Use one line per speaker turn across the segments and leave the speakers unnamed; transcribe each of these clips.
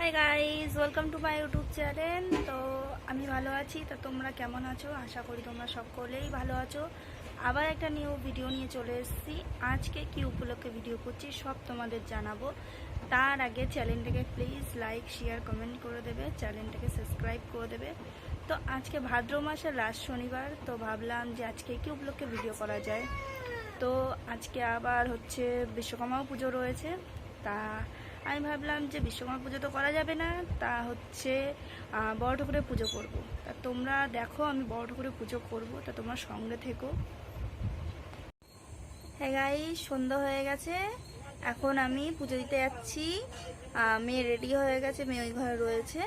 Hi guys, welcome to my YouTube channel. তো আমি ভালো আছি, তো তোমরা কেমন আছো? আশা করি তোমরা সকলেই ভালো আছো। আবার একটা নিউ ভিডিও নিয়ে চলে এসেছি। আজকে কি উপলক্ষে ভিডিও করছি সব তোমাদের জানাবো। তার আগে চ্যানেলটাকে প্লিজ লাইক শেয়ার কমেন্ট করে দেবে, চ্যানেলটাকে সাবস্ক্রাইব করে দেবে। তো আজকে ভাদ্র মাসের লাস্ট শনিবার, তো ভাবলাম যে আজকে কি উপলক্ষে ভিডিও করা যায়। তো আজকে আবার হচ্ছে বিশ্বকর্মা পুজো রয়েছে। তা আমি ভাবলাম যে বিশ্বকর্মা পুজো তো করা যাবে না, তা হচ্ছে বড় ঠাকুরের পুজো করব। তা তোমরা দেখো আমি বড় ঠাকুরের পুজো করব, তা তোমরা সঙ্গে থেকো। হ্যাঁ গাইস, সন্ধ্যা হয়ে গেছে, এখন আমি পুজো দিতে যাচ্ছি। মেয়ে রেডি হয়ে গেছে, মেয়ে ওই ঘরে রয়েছে।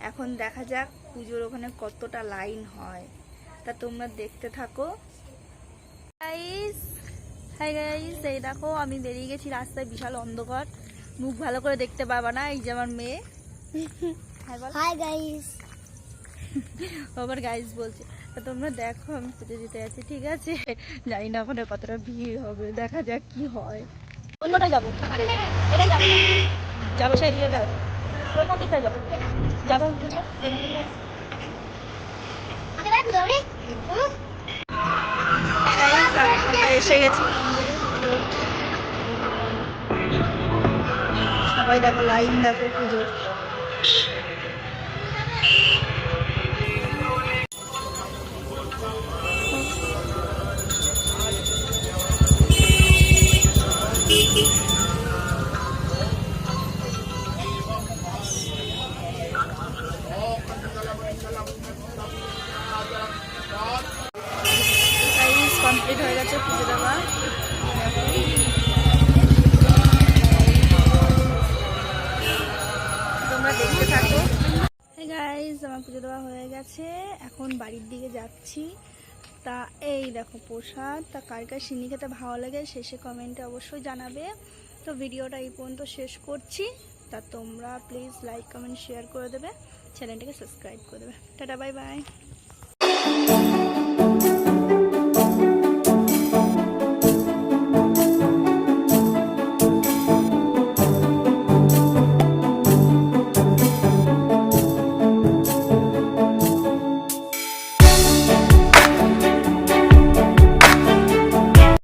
এখন দেখা যাক পুজোর ওখানে কতটা লাইন হয়, তা তোমরা দেখতে থাকো গাইস। হাই গাইস, এই দেখো আমি বেরিয়ে গেছি রাস্তায়, বিশাল অন্ধকার, মুখ ভালো করে দেখতে পাবা না। এই যে আমার মেয়ে।
Hi guys.
আবার গাইস বলছে। তা তোমরা দেখো আমি পুজো দিতে যাচ্ছি, ঠিক আছে? জানি না ওখানে কতটা ভিড় হবে, দেখা যাক কি হয়। অন্যটাই যাবো, এটাই যাবো, যাবো সেই দিকে যাবো, কোন দিকটায় যাবো, যাবো এসে গেছি। সবাই দেখো লাইন, দেখো পুজোর। কমপ্লিট হয়ে গেছে পুজো দেওয়া। তোমরা দেখতে থাকো। হ্যাঁ গাইস, আমার পুজো দেওয়া হয়ে গেছে, এখন বাড়ির দিকে যাচ্ছি। তা এই দেখো প্রসাদ। তা কার কার সিন্নি খেতে ভালো লাগে শেষে কমেন্টে অবশ্যই জানাবে। তো ভিডিওটা এই পর্যন্ত শেষ করছি। তা তোমরা প্লিজ লাইক কমেন্ট শেয়ার করে দেবে, চ্যানেলটাকে সাবস্ক্রাইব করে দেবে। Tata, bye bye.